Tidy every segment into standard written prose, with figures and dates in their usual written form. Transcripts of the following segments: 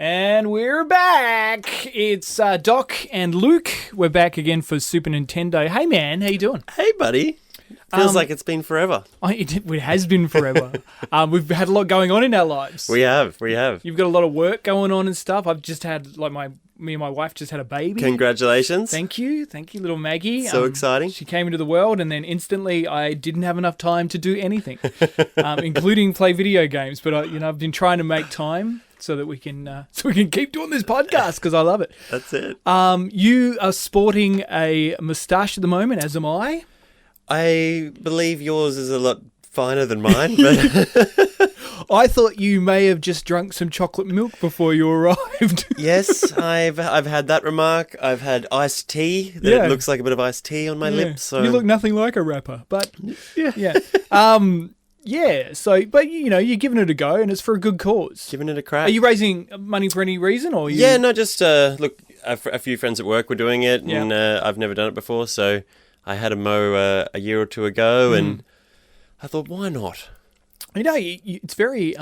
And we're back. It's Doc and Luke. We're back again for Super Nintendo. Hey, man. How you doing? Hey, buddy. Feels like it's been forever. It has been forever. We've had a lot going on in our lives. We have. You've got a lot of work going on and stuff. I've just had, me and my wife just had a baby. Congratulations. Thank you, little Maggie. So exciting. She came into the world, and then instantly I didn't have enough time to do anything, including play video games. But I've been trying to make time so that we can keep doing this podcast because I love it. That's it. You are sporting a moustache at the moment, as am I. I believe yours is a lot finer than mine, but I thought you may have just drunk some chocolate milk before you arrived. yes, I've had that remark. I've had iced tea. It looks like a bit of iced tea on my lips. So you look nothing like a rapper, but yeah. So, but you're giving it a go, and it's for a good cause. Giving it a crack. Are you raising money for any reason, or Yeah, no, just look. A few friends at work were doing it, Yeah. and I've never done it before, so I had a mow a year or two ago, and I thought, why not? It's very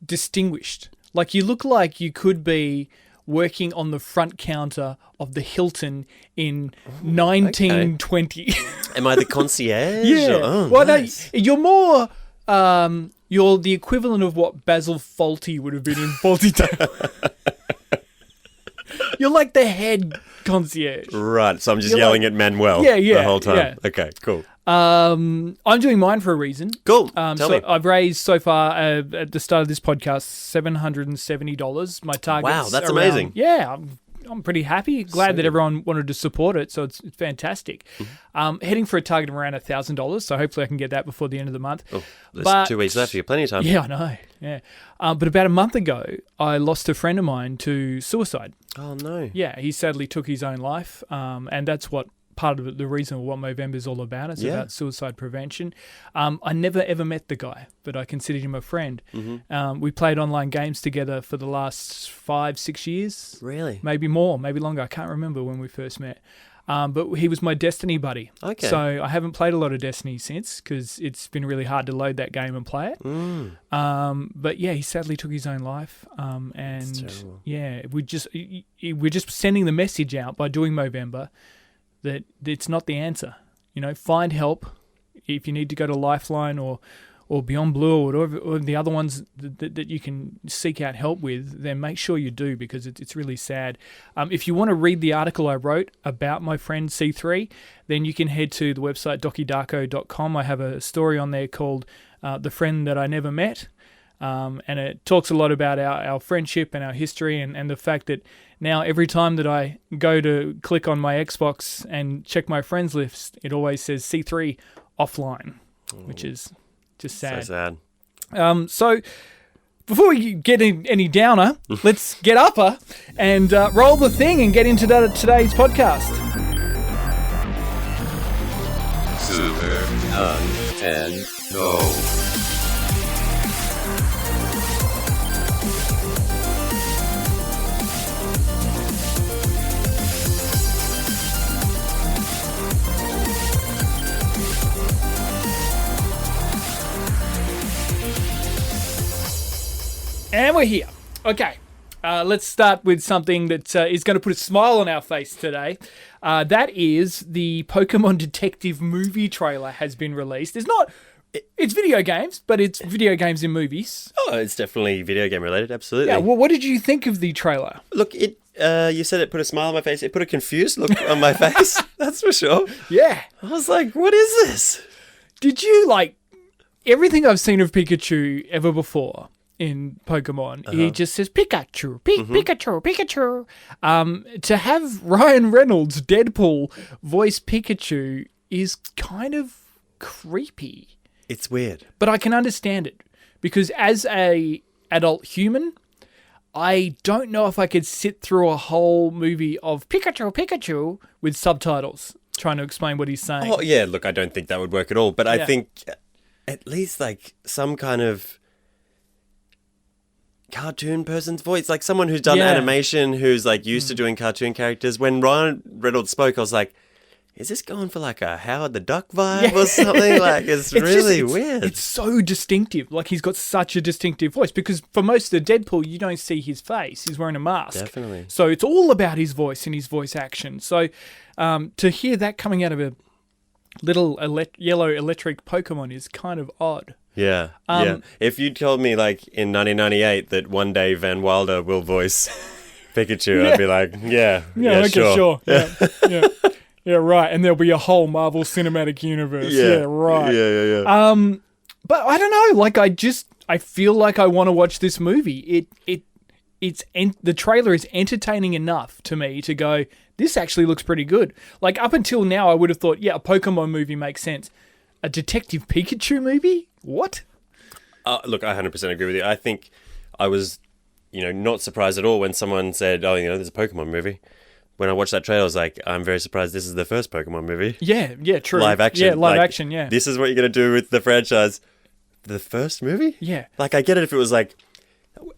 distinguished. Like, you look like you could be working on the front counter of the Hilton in 1920. Okay. Am I the concierge? Yeah. Oh, well, nice. no, you're more... you're the equivalent of what Basil Fawlty would have been in Fawlty Towers. You're like the head concierge. Right, so I'm just yelling at Manuel the whole time. Yeah. Okay, cool. I'm doing mine for a reason. Cool. Tell me. I've raised so far at the start of this podcast $770. My target. Wow, that's amazing. Yeah, I'm pretty happy. Glad that everyone wanted to support it, so it's fantastic. Heading for a target of around $1,000, so hopefully I can get that before the end of the month. Oh, there's 2 weeks left. You have plenty of time. Yeah, I know. Yeah, but about a month ago, I lost a friend of mine to suicide. Oh no. Yeah, he sadly took his own life, and that's what part of the reason what Movember is all about. It's about suicide prevention. I never ever met the guy, but I considered him a friend. We played online games together for the last 5-6 years. Really? Maybe more, maybe longer. I can't remember when we first met. But he was my Destiny buddy. Okay. So I haven't played a lot of Destiny since because it's been really hard to load that game and play it. But yeah, he sadly took his own life. And yeah, we're just sending the message out by doing Movember that it's not the answer. Find help. If you need to go to Lifeline or Beyond Blue or whatever, or the other ones that you can seek out help with, then make sure you do because it's really sad. If you want to read the article I wrote about my friend C3, then you can head to the website docudarko.com. I have a story on there called The Friend That I Never Met. And it talks a lot about our friendship and our history and the fact that now every time that I go to click on my Xbox and check my friends list, it always says C3 offline, which is just sad. So sad. So before we get any downer, let's get upper and roll the thing and get into today's podcast. Super Nintendo. And we're here. Okay, let's start with something that is going to put a smile on our face today. That is the Pokemon Detective movie trailer has been released. It's video games, but it's video games in movies. Oh, it's definitely video game related, absolutely. Yeah, well, what did you think of the trailer? Look, you said it put a smile on my face. It put a confused look on my face, that's for sure. Yeah. I was like, what is this? Did you like everything I've seen of Pikachu ever before? In Pokemon, he just says Pikachu, Pikachu. To have Ryan Reynolds, Deadpool, voice Pikachu is kind of creepy. It's weird. But I can understand it because as a adult human, I don't know if I could sit through a whole movie of Pikachu with subtitles trying to explain what he's saying. Oh, yeah, look, I don't think that would work at all. But I think at least like some kind of cartoon person's voice, like someone who's done animation, who's like used to doing cartoon characters. When Ryan Reynolds spoke, I was like, is this going for like a Howard the Duck vibe or something? Like, it's really weird. It's so distinctive. Like, he's got such a distinctive voice because for most of the Deadpool, you don't see his face. He's wearing a mask. Definitely. So it's all about his voice and his voice action. So to hear that coming out of a little yellow electric Pokemon is kind of odd. Yeah, yeah. If you told me, like, in 1998 that one day Van Wilder will voice Pikachu, I'd be like, yeah, sure. Yeah. Yeah, right. And there'll be a whole Marvel Cinematic Universe. Yeah, right. Yeah. But I don't know. Like, I feel like I want to watch this movie. The trailer is entertaining enough to me to go, this actually looks pretty good. Like, up until now, I would have thought, yeah, a Pokemon movie makes sense. A Detective Pikachu movie? What? Look, I 100% agree with you. I think I was, not surprised at all when someone said, oh, there's a Pokemon movie. When I watched that trailer, I was like, I'm very surprised this is the first Pokemon movie. Yeah, true. Live action. Yeah, live action, yeah. This is what you're going to do with the franchise. The first movie? Yeah. Like, I get it if it was like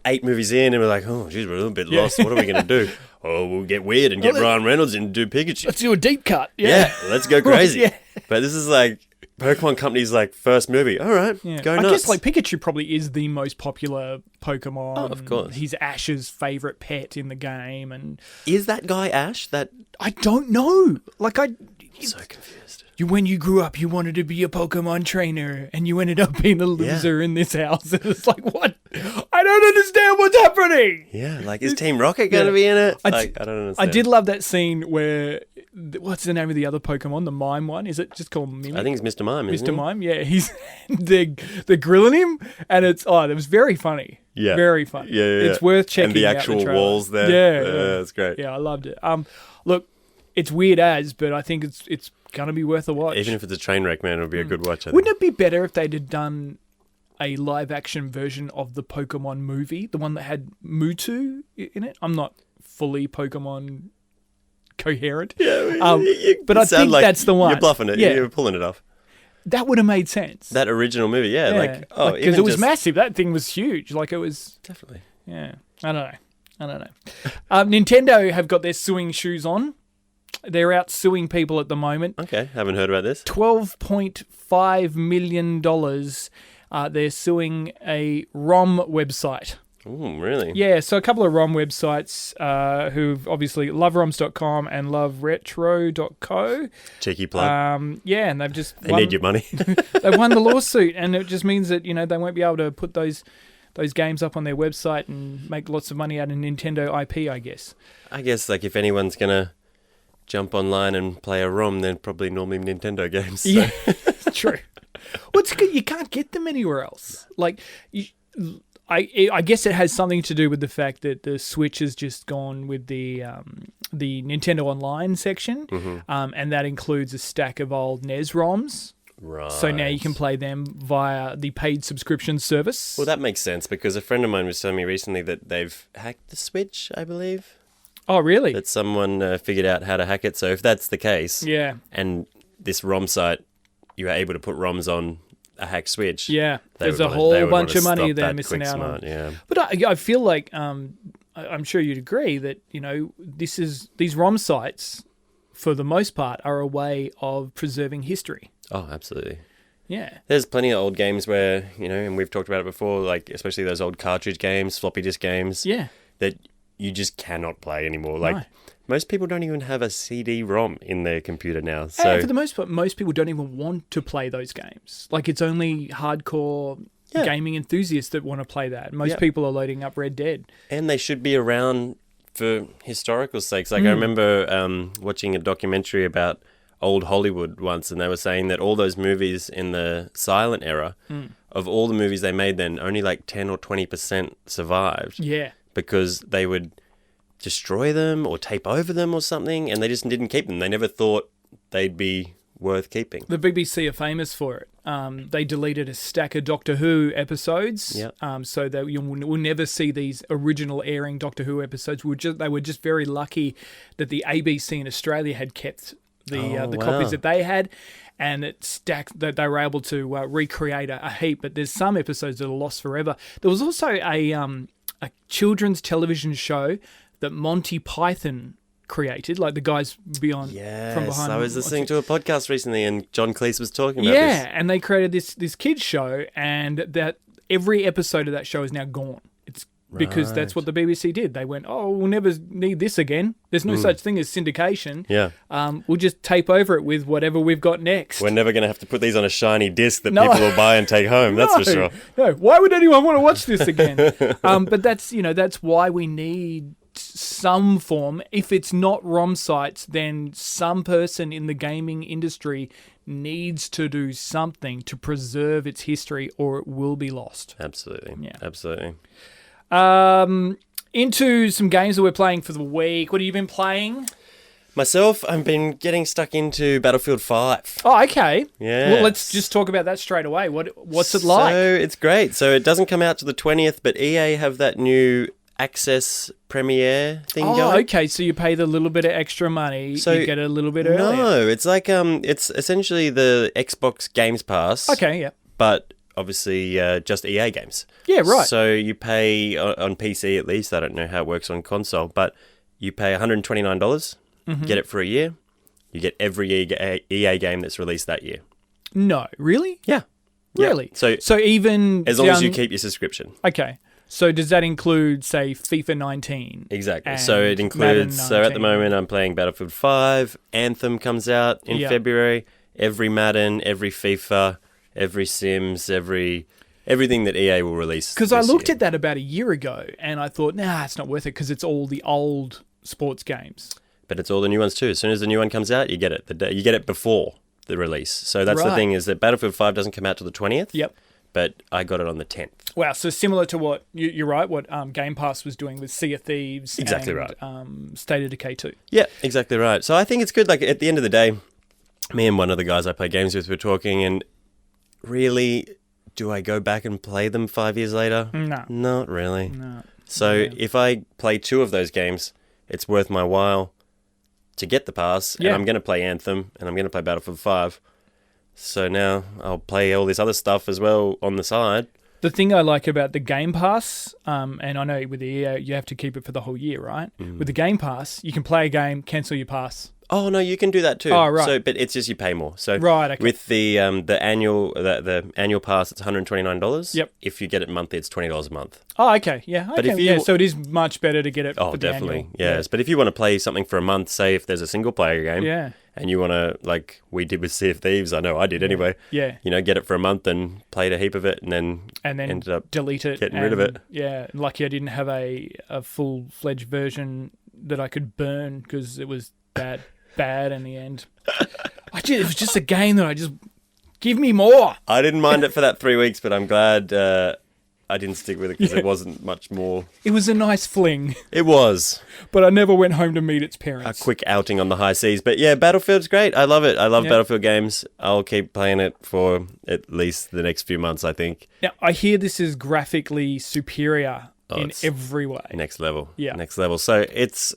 8 movies in and we're like, oh, geez, we're a little bit lost. What are we going to do? Oh, we'll get weird and get Ryan Reynolds in to do Pikachu. Let's do a deep cut. Yeah, let's go crazy. Yeah. But this is like Pokemon Company's like first movie. All right, go nuts. I guess like Pikachu probably is the most popular Pokemon. Oh, of course. He's Ash's favorite pet in the game, and is that guy Ash? That I don't know. Like I'm so confused. When you grew up, you wanted to be a Pokemon trainer, and you ended up being a loser in this house. And it's like, what? I don't understand what's happening. Yeah, like is Team Rocket going to be in it? I don't understand. I did love that scene where, what's the name of the other Pokemon? The Mime one? Is it just called Mimic? I think it's Mr. Mime, isn't it? Mr. Mime, yeah. They're grilling him, and it was very funny. Yeah. Very funny. Yeah. It's worth checking out. And the actual walls there. Yeah. That's great. Yeah, I loved it. Look, it's weird but I think it's going to be worth a watch. Even if it's a train wreck, man, it'll be a good watch. Wouldn't it be better if they'd have done a live-action version of the Pokemon movie, the one that had Mewtwo in it? I'm not fully Pokemon coherent. Yeah, but I think like that's the one. You're bluffing it. Yeah. You're pulling it off. That would have made sense. That original movie, because it was massive. That thing was huge. Like, it was... Definitely. Yeah. I don't know. Nintendo have got their suing shoes on. They're out suing people at the moment. Okay, haven't heard about this. $12.5 million. They're suing a ROM website. Ooh, really? Yeah, so a couple of ROM websites who've obviously loveroms.com and loveretro.co. Cheeky plug. Yeah, and they've just They need your money. They've won the lawsuit, and it just means that, they won't be able to put those games up on their website and make lots of money out of Nintendo IP, I guess. I guess, like, if anyone's going to jump online and play a ROM, then probably normally Nintendo games. So. Yeah, true. Well, it's good. You can't get them anywhere else. Like, I guess it has something to do with the fact that the Switch has just gone with the Nintendo Online section, and that includes a stack of old NES ROMs. Right. So now you can play them via the paid subscription service. Well, that makes sense because a friend of mine was telling me recently that they've hacked the Switch, I believe. Oh, really? That someone figured out how to hack it. So if that's the case, yeah, and this ROM site, you are able to put ROMs on a hacked Switch. Yeah, there's a whole bunch of money they're missing out on. Yeah. But I feel like I'm sure you'd agree that these ROM sites, for the most part, are a way of preserving history. Oh, absolutely. Yeah. There's plenty of old games where, and we've talked about it before, like especially those old cartridge games, floppy disk games. Yeah. That you just cannot play anymore. Like, most people don't even have a CD-ROM in their computer now. So and for the most part, most people don't even want to play those games. Like, it's only hardcore gaming enthusiasts that want to play that. Most people are loading up Red Dead. And they should be around for historical sakes. Like, I remember watching a documentary about old Hollywood once, and they were saying that all those movies in the silent era, of all the movies they made then, only like 10 or 20% survived. Yeah. Because they would destroy them or tape over them or something, and they just didn't keep them. They never thought they'd be worth keeping. The BBC are famous for it. They deleted a stack of Doctor Who episodes, so that you will never see these original airing Doctor Who episodes. They were just very lucky that the ABC in Australia had kept the copies that they had, and it stacked that they were able to recreate a heap. But there's some episodes that are lost forever. There was also a children's television show that Monty Python created, like the guys beyond from behind. I was listening to a podcast recently, and John Cleese was talking about this. Yeah, and they created this kids show, and that every episode of that show is now gone. It's because that's what the BBC did. They went, oh, we'll never need this again. There's no such thing as syndication. Yeah. We'll just tape over it with whatever we've got next. We're never going to have to put these on a shiny disc that people will buy and take home. That's for sure. No, why would anyone want to watch this again? But that's why we need some form. If it's not Rom Sites, then some person in the gaming industry needs to do something to preserve its history, or it will be lost. Absolutely. Yeah. Absolutely. Into some games that we're playing for the week. What have you been playing? Myself, I've been getting stuck into Battlefield 5. Oh, okay. Yeah. Well, let's just talk about that straight away. What's it like? So it's great. So it doesn't come out to the 20th, but EA have that new Access Premiere thing going. Oh, okay. So you pay the little bit of extra money, so you get it a little bit earlier. No, it's like it's essentially the Xbox Games Pass. Okay, yeah. But obviously just EA games. Yeah, right. So you pay on PC at least. I don't know how it works on console, but you pay $129, get it for a year. You get every EA game that's released that year. No, really? Yeah. Really? Yeah. So even as long as you keep your subscription. Okay. So does that include, say, FIFA 19? Exactly. So it includes. So at the moment, I'm playing Battlefield 5. Anthem comes out in February. Every Madden, every FIFA, every Sims, everything that EA will release. Because I looked at that about a year ago, and I thought, nah, it's not worth it because it's all the old sports games. But it's all the new ones too. As soon as the new one comes out, you get it. You get it before the release. So that's the thing, is that Battlefield 5 doesn't come out till the 20th. Yep. But I got it on the 10th. Wow, so similar to what, you're right, what Game Pass was doing with Sea of Thieves and State of Decay 2. Yeah, exactly right. So I think it's good. Like, at the end of the day, me and one of the guys I play games with were talking, and really, do I go back and play them 5 years later? No. Not really. No. So if I play 2 of those games, it's worth my while to get the pass, and I'm going to play Anthem, and I'm going to play Battlefield 5. So now I'll play all this other stuff as well on the side. The thing I like about the Game Pass, and I know with the EA, you have to keep it for the whole year, right? With the Game Pass, you can play a game, cancel your pass. Oh no, you can do that too. Oh right. So, but it's just you pay more. So right, okay. With the annual pass, it's $129. Yep. If you get it monthly, it's $20 a month. Oh, okay, yeah, okay. But if you, so it is much better to get it. Oh, for the definitely, annual. yes. But if you want to play something for a month, say if there's a single player game, and you want to, like we did with Sea of Thieves, I know I did anyway. Yeah. You know, get it for a month and played a heap of it, and then ended up delete it, getting rid of it. Yeah, lucky I didn't have a full-fledged version that I could burn because it was bad in the end. It was just a game that I just give me more. I didn't mind it for that 3 weeks, but I'm glad I didn't stick with it because there wasn't much more. It was a nice fling. It was. But I never went home to meet its parents. A quick outing on the high seas. But yeah, Battlefield's great. I love it. I love Battlefield games. I'll keep playing it for at least the next few months, I think. Now, I hear this is graphically superior in every way. Next level. Yeah. Next level. So it's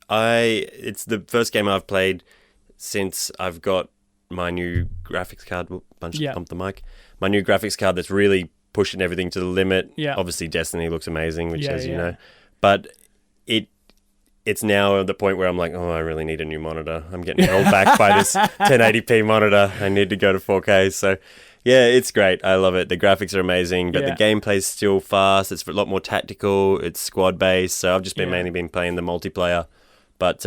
the first game I've played since I've got my new graphics card. Bump the mic. My new graphics card that's really pushing everything to the limit. Yeah. Obviously, Destiny looks amazing, which as you know. But it's now at the point where I'm like, oh, I really need a new monitor. I'm getting held back by this 1080p monitor. I need to go to 4K. So, yeah, it's great. I love it. The graphics are amazing, but the gameplay's still fast. It's a lot more tactical. It's squad-based. So I've just mainly been playing the multiplayer. But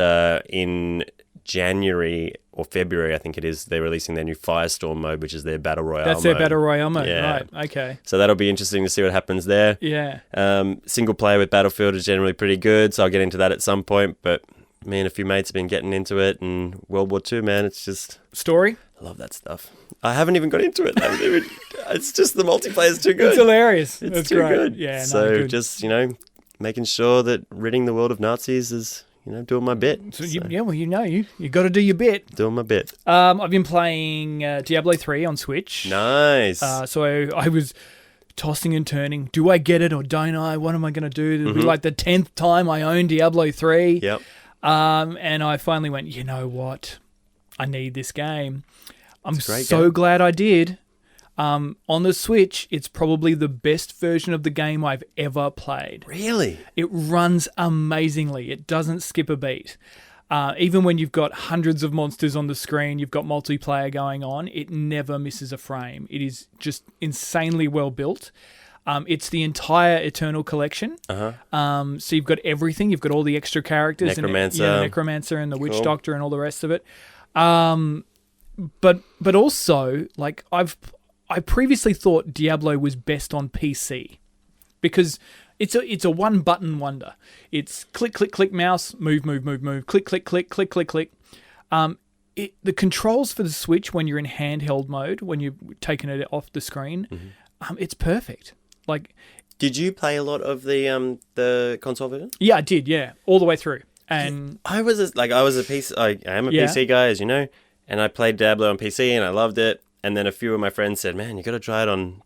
in January or February, I think it is, they're releasing their new Firestorm mode, which is their Battle Royale mode. That's their Battle Royale mode, right. Okay. So that'll be interesting to see what happens there. Yeah. Single player with Battlefield is generally pretty good, so I'll get into that at some point. But me and a few mates have been getting into it, and World War II, man, it's just... Story? I love that stuff. I haven't even got into it. It's just the multiplayer's too good. It's hilarious. It's too good. Yeah, so just, making sure that ridding the world of Nazis is... doing my bit. You got to do your bit. Doing my bit. I've been playing Diablo 3 on Switch. Nice. So I was tossing and turning. Do I get it or don't I? What am I going to do? It'll be like the 10th time I own Diablo 3. Yep. And I finally went, you know what? I need this game. I'm so glad I did. On the Switch, it's probably the best version of the game I've ever played. Really? It runs amazingly. It doesn't skip a beat. Even when you've got hundreds of monsters on the screen, you've got multiplayer going on, it never misses a frame. It is just insanely well built. It's the entire Eternal Collection. So you've got everything. You've got all the extra characters. Necromancer. And, the Necromancer and the Witch Doctor and all the rest of it. But also, like, I previously thought Diablo was best on PC because it's a one button wonder. It's click, click, click, mouse, move, move, move, move, click, click, click, click, click, click. The controls for the Switch when you're in handheld mode, when you're taking it off the screen, it's perfect. Like, did you play a lot of the console version? Yeah, I did. Yeah, all the way through. And I was a PC. I am a PC guy, as you know, and I played Diablo on PC and I loved it. And then a few of my friends said, "Man, you got to try it on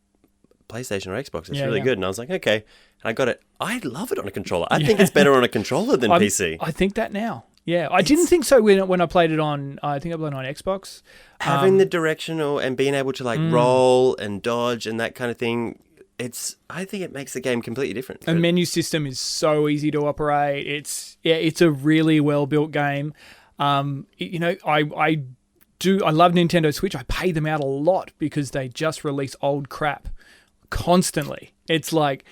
PlayStation or Xbox. It's really good." And I was like, "Okay." And I got it. I love it on a controller. I think it's better on a controller than PC. I think that now. Yeah, I didn't think so when I played it on. I think I played it on Xbox. Having the directional and being able to like roll and dodge and that kind of thing. I think it makes the game completely different. The menu system is so easy to operate. It's a really well built game. I love Nintendo Switch. I pay them out a lot because they just release old crap constantly. It's like,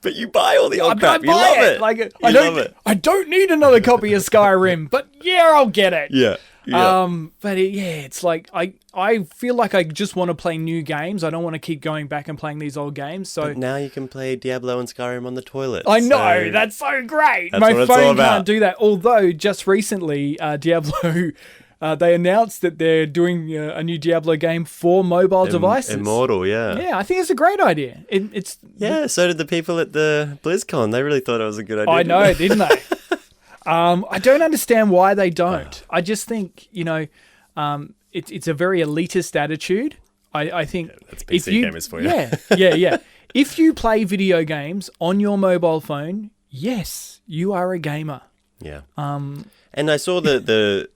but you buy all the old crap. You love it. Like, I don't need another copy of Skyrim, but yeah, I'll get it. Yeah. It's like I feel like I just want to play new games. I don't want to keep going back and playing these old games. So but now you can play Diablo and Skyrim on the toilet. I know, that's so great. That's My what it's all phone about. can't do that. Although just recently, Diablo, they announced that they're doing a new Diablo game for mobile devices. Immortal, yeah. Yeah, I think it's a great idea. So did the people at the BlizzCon. They really thought it was a good idea. I know, didn't they? I don't understand why they don't. I just think, it's a very elitist attitude. I think that's PC gamers for you. Yeah. If you play video games on your mobile phone, yes, you are a gamer. Yeah. And I saw the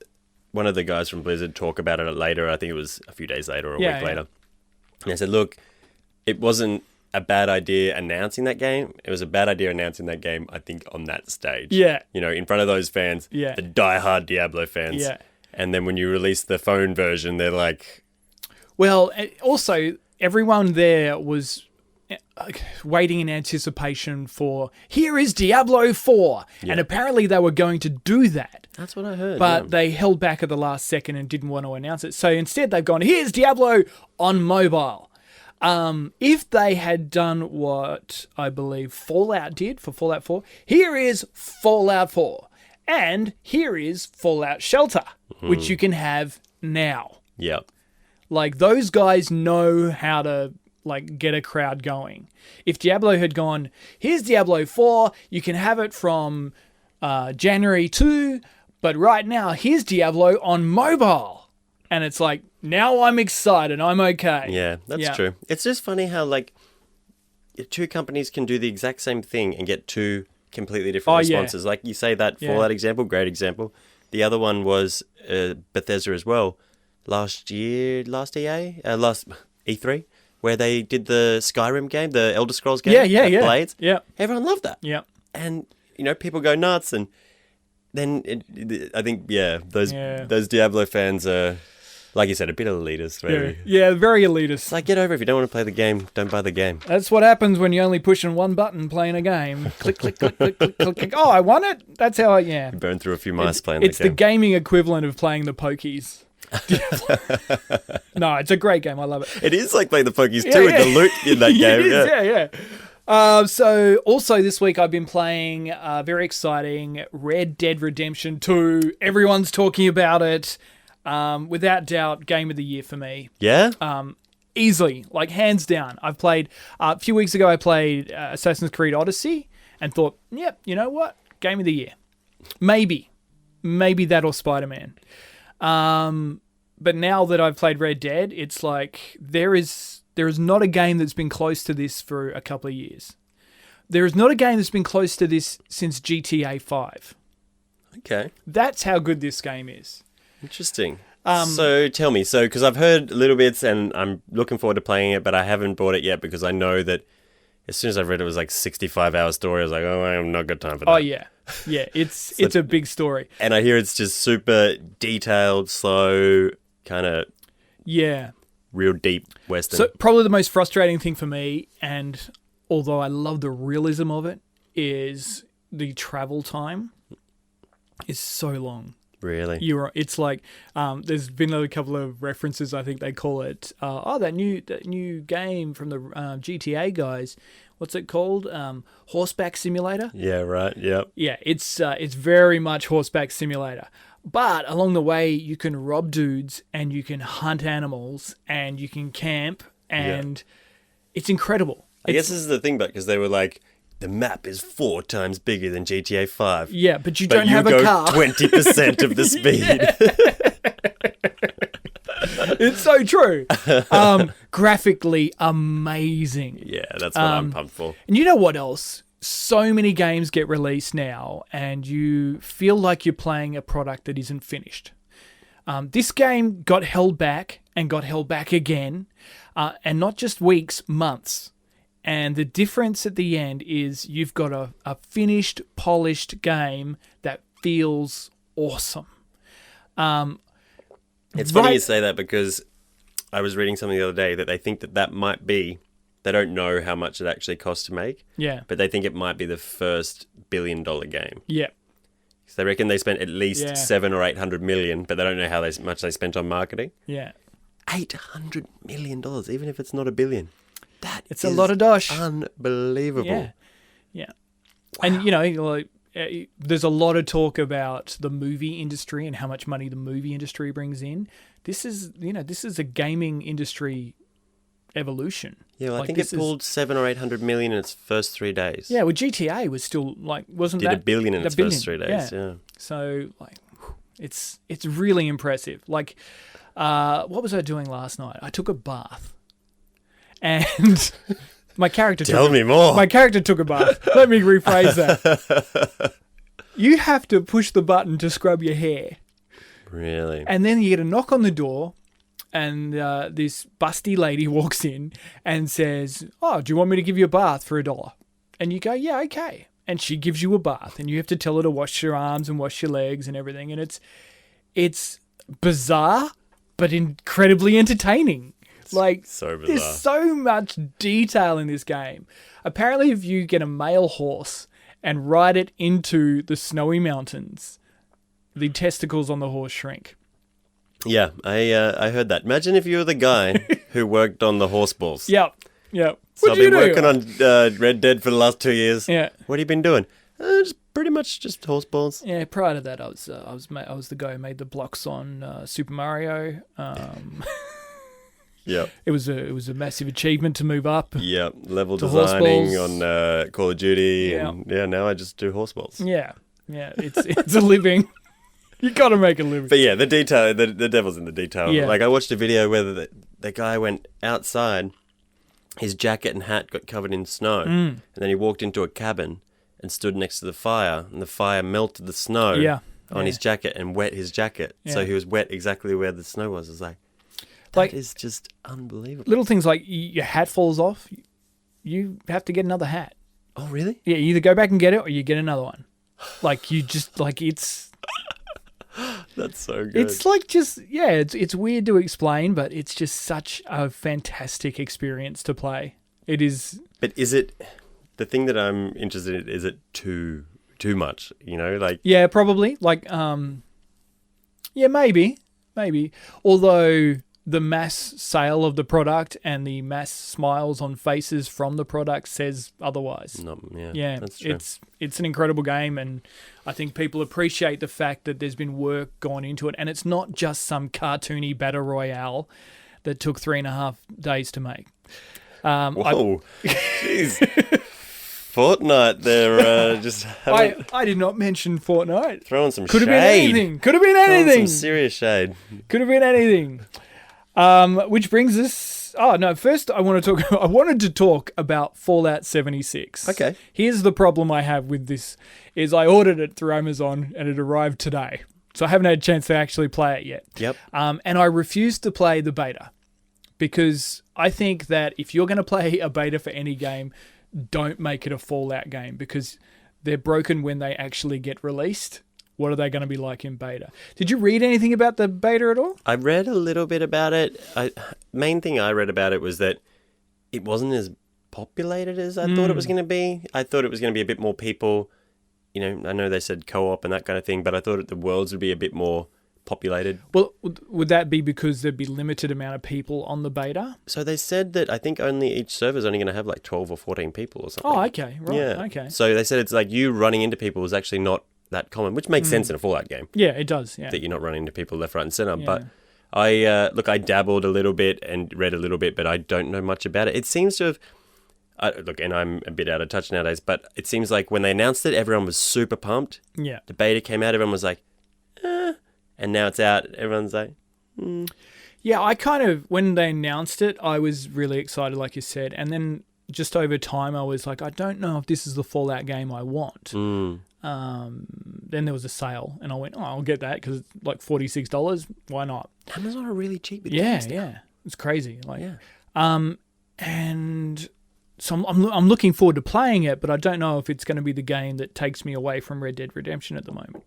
one of the guys from Blizzard talk about it later. I think it was a few days later or a week later. And I said, look, it wasn't a bad idea announcing that game. It was a bad idea announcing that game, I think, on that stage. Yeah. In front of those fans, the diehard Diablo fans. Yeah. And then when you release the phone version, they're like... Well, also, everyone there was waiting in anticipation for, here is Diablo 4. Yeah. And apparently they were going to do that. That's what I heard. But they held back at the last second and didn't want to announce it. So instead they've gone, here's Diablo on mobile. If they had done what I believe Fallout did for Fallout 4, here is Fallout 4. And here is Fallout Shelter, which you can have now. Yep. Like, those guys know how to, get a crowd going. If Diablo had gone, here's Diablo 4, you can have it from January 2, but right now, here's Diablo on mobile. And it's like, now I'm excited, I'm okay. Yeah, that's true. It's just funny how, two companies can do the exact same thing and get two completely different responses. Yeah. Like you say, that Fallout example, great example. The other one was Bethesda as well. Last E3, where they did the Skyrim game, the Elder Scrolls game. Yeah. Blades. Yeah. Everyone loved that. Yeah. And, people go nuts. And then I think, those Diablo fans are, like you said, a bit elitist. Maybe. Yeah, very elitist. It's like, get over it. If you don't want to play the game, don't buy the game. That's what happens when you're only pushing one button playing a game. Click, click, click, click, click, click, click. Oh, I want it? That's how You burn through a few mice playing the game. It's the gaming equivalent of playing the pokies. No, it's a great game. I love it. It is like playing the pokies too with the loot in that game. It is, yeah. So also this week I've been playing very exciting Red Dead Redemption 2. Everyone's talking about it. Without doubt, game of the year for me. Yeah? Easily, hands down. I've played, a few weeks ago I played Assassin's Creed Odyssey and thought, yep, you know what? Game of the year. Maybe that or Spider-Man. But now that I've played Red Dead, it's like there is not a game that's been close to this for a couple of years. There is not a game that's been close to this since GTA 5. Okay. That's how good this game is. Interesting. So tell me, because I've heard little bits and I'm looking forward to playing it, but I haven't bought it yet because I know that as soon as I read it was like 65-hour story, I was like, oh, I have not got time for that. Oh, yeah. Yeah, it's a big story. And I hear it's just super detailed, slow, kind of real deep Western. So probably the most frustrating thing for me, and although I love the realism of it, is the travel time is so long. Really? It's like there's been a couple of references. I think they call it that new game from the GTA guys. What's it called? Horseback Simulator. Yeah. Right. Yep. Yeah. It's very much Horseback Simulator. But along the way, you can rob dudes and you can hunt animals and you can camp and it's incredible. I guess this is the thing, because they were like, the map is 4 times bigger than GTA 5. Yeah, but you don't have a car. 20% of the speed. It's so true. Graphically amazing. Yeah, that's what I'm pumped for. And you know what else? So many games get released now and you feel like you're playing a product that isn't finished. This game got held back and got held back again. And not just weeks, months. And the difference at the end is you've got a finished, polished game that feels awesome. It's funny you say that because I was reading something the other day that they think that might be, they don't know how much it actually costs to make. Yeah. But they think it might be the first billion-dollar game. Yeah. So they reckon they spent at least 700 or 800 million, but they don't know how much they spent on marketing. Yeah. $800 million, even if it's not a billion. It's a lot of dosh. Unbelievable. Yeah. Wow. And, there's a lot of talk about the movie industry and how much money the movie industry brings in. This is a gaming industry evolution. Yeah, well, I think it pulled 700 or 800 million in its first 3 days. Yeah, well, GTA was still did a billion in its first 3 days. Yeah. So it's really impressive. What was I doing last night? I took a bath. And my character Tell me more. My character took a bath. Let me rephrase that. You have to push the button to scrub your hair. Really? And then you get a knock on the door and this busty lady walks in and says, "Oh, do you want me to give you a bath for $1?" And you go, "Yeah, okay." And she gives you a bath and you have to tell her to wash your arms and wash your legs and everything. And it's bizarre, but incredibly entertaining. So bizarre. There's so much detail in this game. Apparently, if you get a male horse and ride it into the snowy mountains, the testicles on the horse shrink. Yeah, I heard that. Imagine if you were the guy who worked on the horse balls. Yep. So I've been working on Red Dead for the last 2 years. Yeah. What have you been doing? Pretty much just horse balls. Yeah. Prior to that, I was the guy who made the blocks on Super Mario. Yep. It was a massive achievement to move up. Yeah, level designing on Call of Duty, and now I just do horse balls. Yeah, it's a living. You got to make a living. But yeah, the detail, the devil's in the detail. Yeah. Like I watched a video where the guy went outside, his jacket and hat got covered in snow, and then he walked into a cabin and stood next to the fire, and the fire melted the snow on his jacket and wet his jacket, so he was wet exactly where the snow was. It's like. That is just unbelievable. Little things like your hat falls off, you have to get another hat. Oh, really? Yeah, you either go back and get it or you get another one. It's... That's so good. It's it's weird to explain, but it's just such a fantastic experience to play. It is... But is it... The thing that I'm interested in, is it too much, Yeah, probably. Maybe. Although... the mass sale of the product and the mass smiles on faces from the product says otherwise. That's true. It's an incredible game, and I think people appreciate the fact that there's been work gone into it, and it's not just some cartoony battle royale that took 3.5 days to make. Whoa, jeez. Fortnite, they're just. I did not mention Fortnite. Throwing some Could shade. Have been anything. Could have been anything. Throwing some serious shade. Could have been anything. Which brings us... Oh, no, first I wanted to talk about Fallout 76. Okay. Here's the problem I have with this, is I ordered it through Amazon and it arrived today. So I haven't had a chance to actually play it yet. Yep. And I refuse to play the beta because I think that if you're going to play a beta for any game, don't make it a Fallout game because they're broken when they actually get released. What are they going to be like in beta? Did you read anything about the beta at all? I read a little bit about it. Main thing I read about it was that it wasn't as populated as I thought it was going to be. I thought it was going to be a bit more people. You know, I know they said co-op and that kind of thing, but I thought the worlds would be a bit more populated. Well, would that be because there'd be limited amount of people on the beta? So they said that I think only each server's only going to have like 12 or 14 people or something. Oh, okay. Right. Yeah. Okay. So they said it's like you running into people is actually not that common, which makes sense in a Fallout game. Yeah, it does. Yeah. That you're not running into people left, right, and center. Yeah. But I dabbled a little bit and read a little bit, but I don't know much about it. It seems to have. And I'm a bit out of touch nowadays, but it seems like when they announced it, everyone was super pumped. Yeah. The beta came out, everyone was like, and now it's out, everyone's like, Yeah, I kind of, when they announced it, I was really excited, like you said. And then just over time, I was like, I don't know if this is the Fallout game I want. Then there was a sale, and I went, I'll get that because it's like $46. Why not? Amazon are really cheap with games now. Yeah. It's crazy. Like, Yeah. and so I'm looking forward to playing it, but I don't know if it's going to be the game that takes me away from Red Dead Redemption at the moment.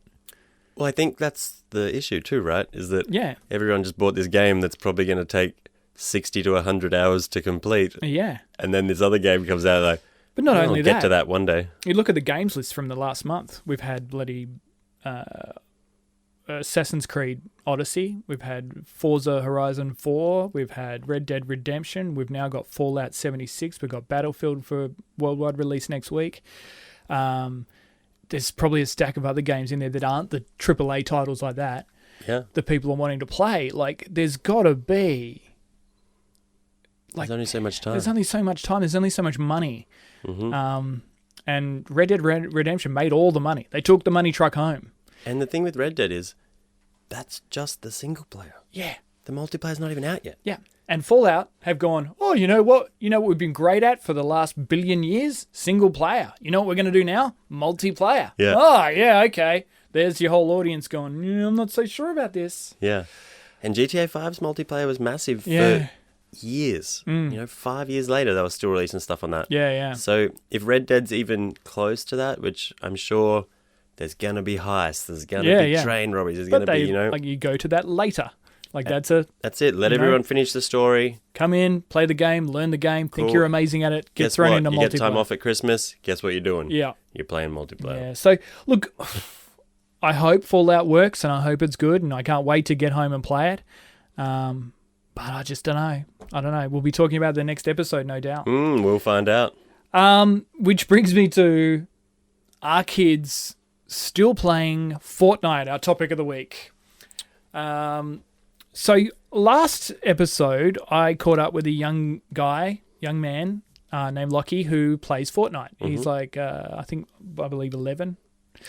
Well, I think that's the issue too, right? Is that Yeah. everyone just bought this game that's probably going to take 60 to 100 hours to complete. Yeah. And then this other game comes out like, But not I'll only get that, to that one day. you look at the games list from the last month. We've had bloody Assassin's Creed Odyssey. We've had Forza Horizon 4. We've had Red Dead Redemption. We've now got Fallout 76. We've got Battlefield for worldwide release next week. There's probably a stack of other games in there that aren't the AAA titles like that. Yeah. The people are wanting to play. Like, there's got to be. There's only so much time. There's only so much time. There's only so much money. Mm-hmm. And Red Dead Redemption made all the money. They took the money truck home. And the thing with Red Dead is, that's just the single player. Yeah. The multiplayer's not even out yet. Yeah. And Fallout have gone, oh, you know what? You know what we've been great at for the last billion years? Single player. You know what we're going to do now? Multiplayer. Yeah. Oh, yeah, okay. There's your whole audience going, I'm not so sure about this. Yeah. And GTA 5's multiplayer was massive Yeah. for years. 5 years later, they were still releasing stuff on that. Yeah, yeah. So if Red Dead's even close to that, which I'm sure there's going to be heists, there's going to be train robberies, there's going to be, like you go to that later. Like that's it. Let everyone finish the story. Come in, play the game, learn the game, think Cool. you're amazing at it, get Guess thrown what? into You multiplayer. get time off at Christmas. Guess what you're doing? Yeah. You're playing multiplayer. Yeah. So, look, I hope Fallout works and I hope it's good and I can't wait to get home and play it. But I just don't know. I don't know. We'll be talking about the next episode, no doubt. We'll find out. Which brings me to our kids still playing Fortnite, our topic of the week. So last episode, I caught up with a young man named Lockie who plays Fortnite. Mm-hmm. He's like, I believe 11.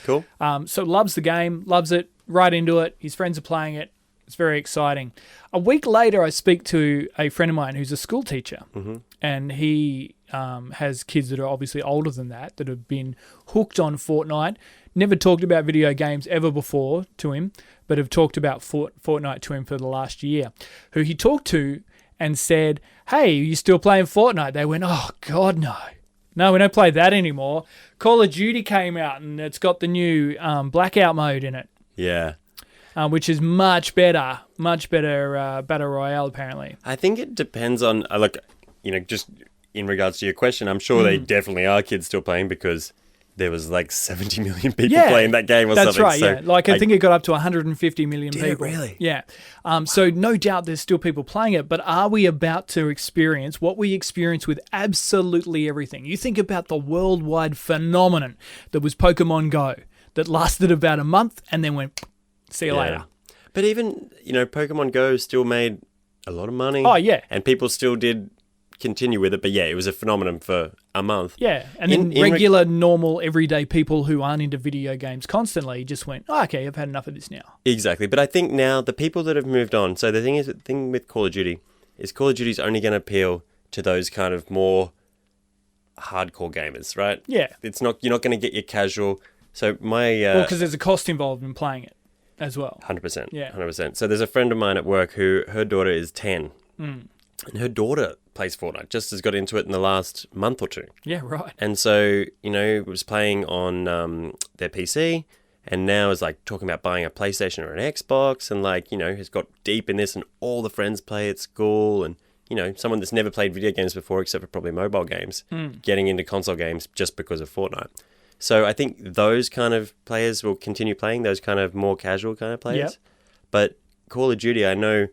Cool. So loves the game, loves it, right into it. His friends are playing it. It's very exciting. A week later, I speak to a friend of mine who's a school teacher, and he has kids that are obviously older than that have been hooked on Fortnite, never talked about video games ever before to him, but have talked about Fortnite to him for the last year, who he talked to and said, hey, are you still playing Fortnite? They went, oh, God, no. No, we don't play that anymore. Call of Duty came out, and it's got the new blackout mode in it. Yeah. Which is much better Battle Royale, apparently. I think it depends on, just in regards to your question, I'm sure they definitely are kids still playing because there was like 70 million people playing that game or something. That's right, so yeah. Like, I think it got up to 150 million Did people. it really? Yeah. So no doubt there's still people playing it, but are we about to experience what we experience with absolutely everything? You think about the worldwide phenomenon that was Pokemon Go that lasted about a month and then went... See you later. But even, Pokemon Go still made a lot of money. Oh, yeah. And people still did continue with it. But yeah, it was a phenomenon for a month. Yeah. And then regular, normal, everyday people who aren't into video games constantly just went, oh, okay, I've had enough of this now. Exactly. But I think now the people that have moved on. So the thing with Call of Duty is Call of Duty is only going to appeal to those kind of more hardcore gamers, right? Yeah. You're not going to get your casual. So because there's a cost involved in playing it. as well. 100%. Yeah. 100%. So there's a friend of mine at work who her daughter is 10. And her daughter plays Fortnite, just has got into it in the last month or two. Yeah, right. And so, was playing on their PC and now is like talking about buying a PlayStation or an Xbox and has got deep in this and all the friends play at school and, someone that's never played video games before except for probably mobile games, getting into console games just because of Fortnite. So I think those kind of players will continue playing, those kind of more casual kind of players. Yep. But Call of Duty, I know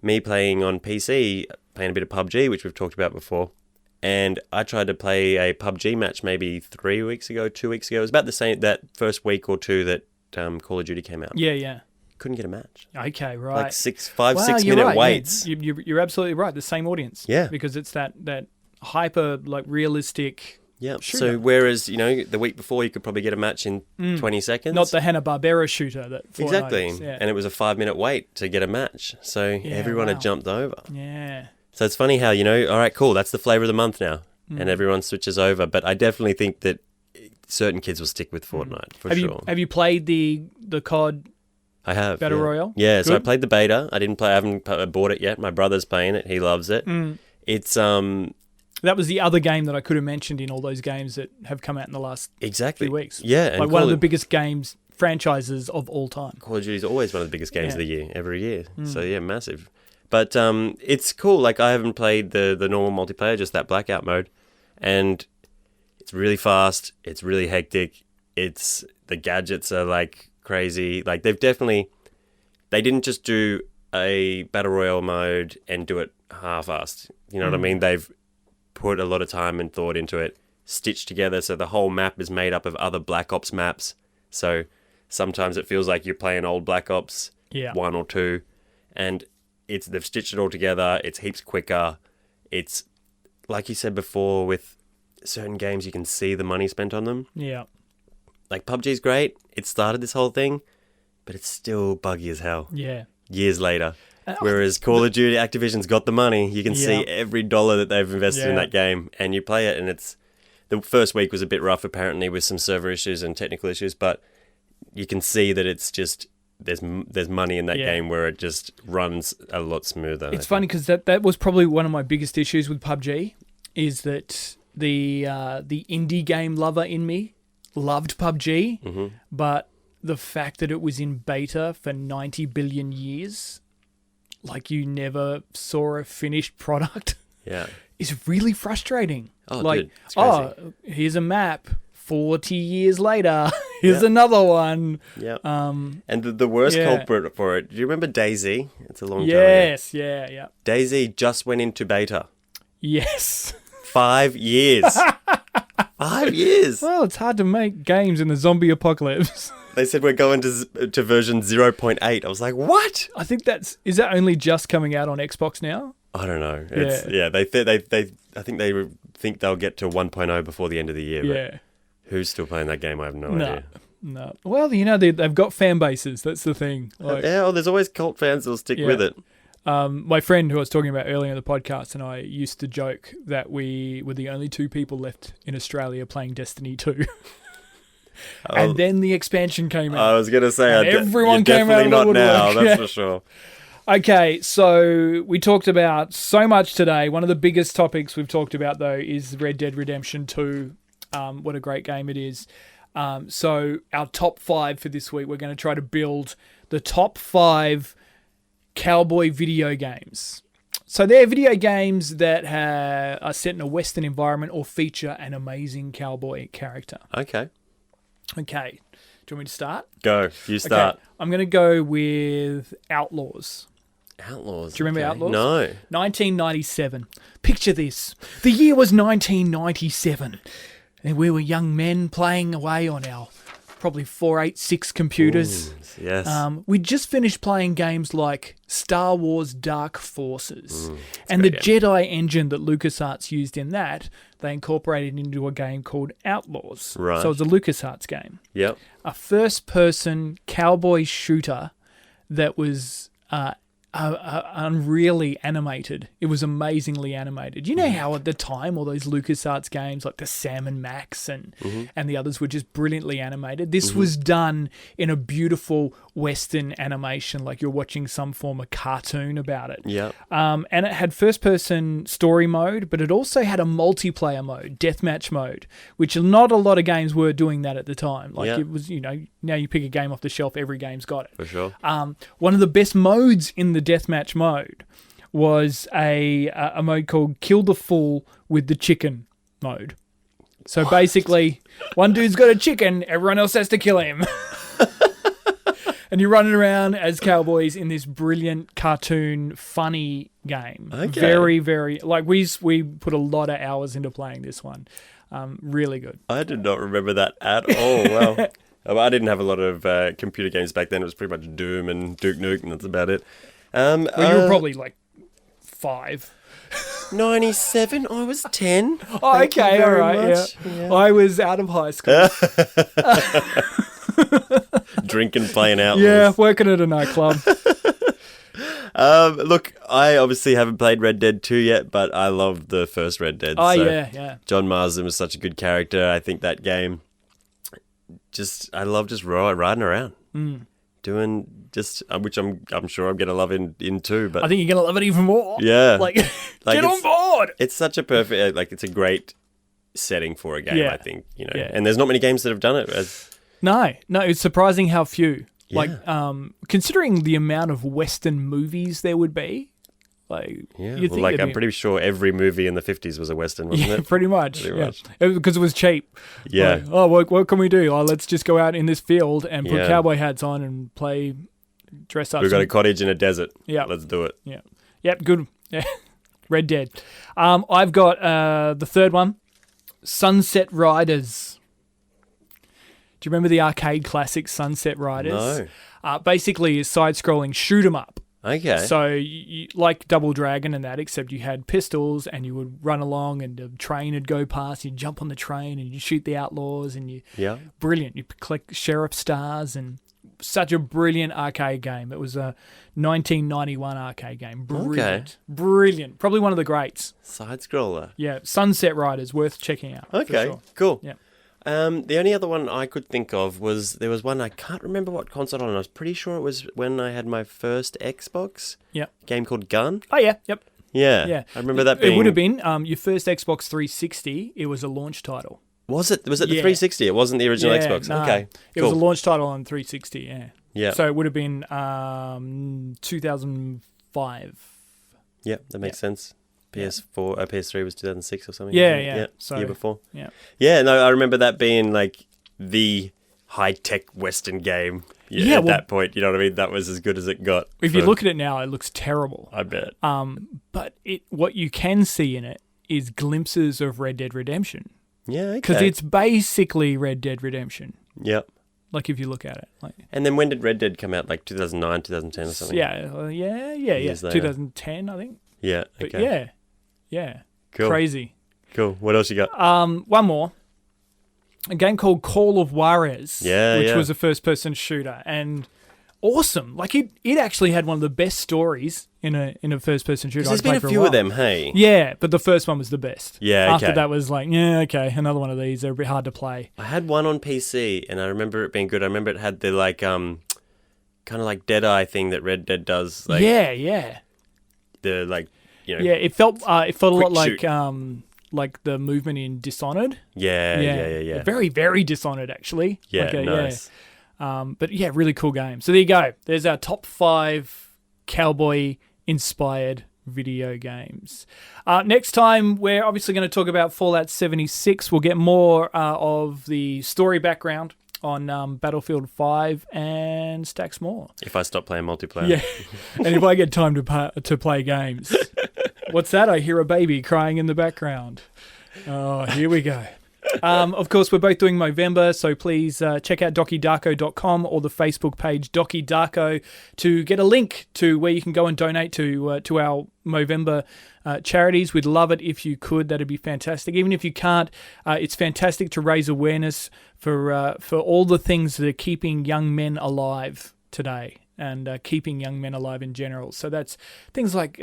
me playing on PC, playing a bit of PUBG, which we've talked about before, and I tried to play a PUBG match maybe 2 weeks ago. It was about the same, that first week or two that Call of Duty came out. Yeah. Couldn't get a match. Okay, right. Like 6 minute right. waits. Yeah. You're absolutely right. The same audience. Yeah. Because it's that hyper, realistic... Yeah. Shooter. So whereas, the week before you could probably get a match in 20 seconds. Not the Hanna-Barbera shooter that Fortnite Exactly. is. Yeah. And it was a 5 minute wait to get a match. So everyone had jumped over. Yeah. So it's funny how, all right, cool, that's the flavor of the month now. And everyone switches over. But I definitely think that certain kids will stick with Fortnite for sure. Have you played the COD I have, Battle Royale? Yeah, so I played the beta. I haven't bought it yet. My brother's playing it. He loves it. It's... That was the other game that I could have mentioned in all those games that have come out in the last few weeks. Yeah. And like one of the biggest franchises of all time. Call of Duty is always one of the biggest games of the year, every year. So, yeah, massive. But it's cool. Like, I haven't played the normal multiplayer, just that blackout mode. And it's really fast. It's really hectic. The gadgets are, like, crazy. Like, they didn't just do a Battle Royale mode and do it half-assed. You know what I mean? They've put a lot of time and thought into it, stitched together so the whole map is made up of other Black Ops maps. So sometimes it feels like you're playing old Black Ops 1 or 2, and they've stitched it all together. It's heaps quicker. It's, like you said before, with certain games you can see the money spent on them. Yeah. Like PUBG's great. It started this whole thing, but it's still buggy as hell. Yeah. Years later. Whereas Call of Duty, Activision's got the money. You can see every dollar that they've invested in that game, and you play it, and the first week was a bit rough, apparently, with some server issues and technical issues, but you can see that it's just, there's money in that game where it just runs a lot smoother. It's funny because that was probably one of my biggest issues with PUBG, is that the indie game lover in me loved PUBG, but the fact that it was in beta for 90 billion years... like you never saw a finished product, is really frustrating. Oh, like, dude, it's crazy. Here's a map. 40 years later, here's another one. Yeah. And the worst culprit for it, do you remember DayZ? It's a long time ago. Yes, yeah. DayZ just went into beta. Yes. 5 years. 5 years. Well, it's hard to make games in the zombie apocalypse. They said we're going to version 0.8. I was like, what? I think is that only just coming out on Xbox now? I don't know. I think they think they'll get to 1.0 before the end of the year. Yeah. But who's still playing that game? I have no idea. No. Well, they've got fan bases. That's the thing. Like, there's always cult fans that'll stick with it. My friend who I was talking about earlier in the podcast and I used to joke that we were the only two people left in Australia playing Destiny 2. And then the expansion came out. I was going to say, everyone you're came out of the not woodwork. now, that's for sure. Okay, so we talked about so much today. One of the biggest topics we've talked about, though, is Red Dead Redemption 2. What a great game it is. So our top 5 for this week, we're going to try to build the top 5 cowboy video games. So they're video games that are set in a Western environment or feature an amazing cowboy character. Okay. Do you want me to start? Go. You start. Okay. I'm going to go with Outlaws. Outlaws? Do you remember Outlaws? No. 1997. Picture this. The year was 1997. And we were young men playing away on our probably 486 computers. Ooh, yes. We'd just finished playing games like Star Wars Dark Forces. And the Jedi engine that LucasArts used in that, they incorporated into a game called Outlaws. Right. So it's a LucasArts game. Yep. A first-person cowboy shooter that was unreally animated. It was amazingly animated. You know how at the time all those LucasArts games like the Sam and Max and the others were just brilliantly animated. This was done in a beautiful Western animation, like you're watching some form of cartoon about it. Yeah. And it had first-person story mode, but it also had a multiplayer mode, deathmatch mode, which not a lot of games were doing that at the time. Like it was, now you pick a game off the shelf, every game's got it. For sure. One of the best modes in the deathmatch mode was a mode called Kill the Fool with the Chicken mode. So basically, one dude's got a chicken, everyone else has to kill him. And you're running around as cowboys in this brilliant cartoon, funny game. Okay. Very, very... Like, we put a lot of hours into playing this one. Really good. I did not remember that at all. Wow. I didn't have a lot of computer games back then. It was pretty much Doom and Duke Nukem, and that's about it. Well, you were probably, like, 5. 97? I was 10. Oh, okay, all right, yeah. I was out of high school. Drinking, playing out. Yeah, working at a nightclub. Look, I obviously haven't played Red Dead 2 yet, but I love the first Red Dead. Oh, yeah. John Marsden was such a good character. I think that game, I love just riding around. Doing just, which I'm sure I'm going to love in 2. But I think you're going to love it even more. Yeah. Like get on board. It's such a perfect, it's a great setting for a game, I think, Yeah. And there's not many games that have done it. No, it's surprising how few. Yeah. Like, considering the amount of Western movies there would be, like, you'd think I'm pretty sure every movie in the 50s was a Western, wasn't it? Pretty much. Because it was cheap. Yeah. Like, what can we do? Let's just go out in this field and put cowboy hats on and dress up. We've got a cottage in a desert. Yeah. Let's do it. Yeah. Yep, good. Yeah. Red Dead. I've got the third one, Sunset Riders. Do you remember the arcade classic Sunset Riders? No. Basically, a side-scrolling shoot-'em-up. Okay. So, you, like Double Dragon and that, except you had pistols and you would run along and the train would go past, you'd jump on the train and you shoot the outlaws and you... Yeah. Brilliant. You collect sheriff stars and such a brilliant arcade game. It was a 1991 arcade game. Brilliant. Okay. Brilliant. Probably one of the greats. Side-scroller. Yeah. Sunset Riders, worth checking out. Okay, for sure. cool. Yeah. The only other one I could think of was there was one I can't remember what console on. I was pretty sure it was when I had my first Xbox. Yeah. Game called Gun. Oh yeah. Yep. Yeah. Yeah. I remember that being. It would have been your first Xbox 360. It was a launch title. Was it? Was it the 360? It wasn't the original Xbox. No. Okay. It was a launch title on 360. Yeah. Yeah. So it would have been 2005. Yeah, that makes sense. PS4, PS3 was 2006 or something. Yeah. So, year before. Yeah. Yeah, no, I remember that being like the high-tech Western game. At that point, you know what I mean? That was as good as it got. If you look at it now, it looks terrible. I bet. But what you can see in it is glimpses of Red Dead Redemption. Yeah, okay. Because it's basically Red Dead Redemption. Yep. Like if you look at it. And then when did Red Dead come out? Like 2009, 2010 or something? Yeah. Years later. 2010, I think. Yeah, But okay. Yeah. Cool. Crazy. Cool. What else you got? One more. A game called Call of Juarez. Which was a first-person shooter. And awesome. Like, it actually had one of the best stories in a first-person shooter. There's been a few of them, hey? Yeah, but the first one was the best. Yeah, okay. After that was like, another one of these. They're a bit hard to play. I had one on PC, and I remember it being good. I remember it had the, like, kind of like Deadeye thing that Red Dead does. Like, yeah. The, like, Yeah, it felt a lot shoot. like the movement in Dishonored. Yeah. Very, very Dishonored, actually. Yeah, nice. But yeah, really cool game. So there you go. There's our top 5 cowboy-inspired video games. Next time, we're obviously going to talk about Fallout 76. We'll get more of the story background on Battlefield 5 and stacks more. If I stop playing multiplayer. Yeah, and if I get time to play games. What's that? I hear a baby crying in the background. Oh, here we go. Of course, we're both doing Movember, so please check out DokiDarko.com or the Facebook page Doki Darko to get a link to where you can go and donate to our Movember charities. We'd love it if you could. That'd be fantastic. Even if you can't, it's fantastic to raise awareness for all the things that are keeping young men alive today. and keeping young men alive in general. So that's things like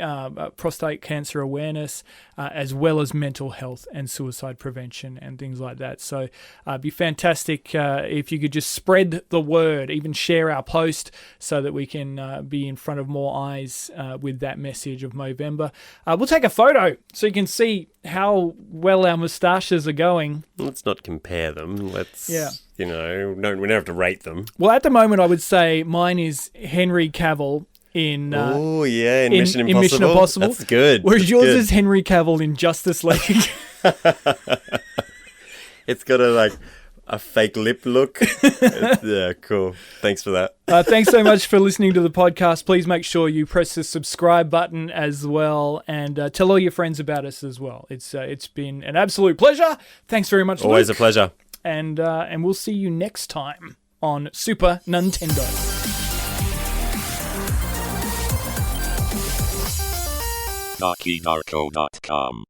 prostate cancer awareness, as well as mental health and suicide prevention and things like that. So it'd be fantastic if you could just spread the word, even share our post so that we can be in front of more eyes with that message of Movember. We'll take a photo so you can see how well our moustaches are going. Let's not compare them. Let's, we don't have to rate them. Well, at the moment, I would say mine is Henry Cavill in in Mission Impossible. In Mission Impossible. That's good. Whereas That's yours good. is Henry Cavill in Justice League. It's got a fake lip look. Yeah, cool. Thanks for that. Thanks so much for listening to the podcast. Please make sure you press the subscribe button as well, and tell all your friends about us as well. It's been an absolute pleasure. Thanks very much, Always Luke. a pleasure. And we'll see you next time on Super Nintendo. NakiNarco.com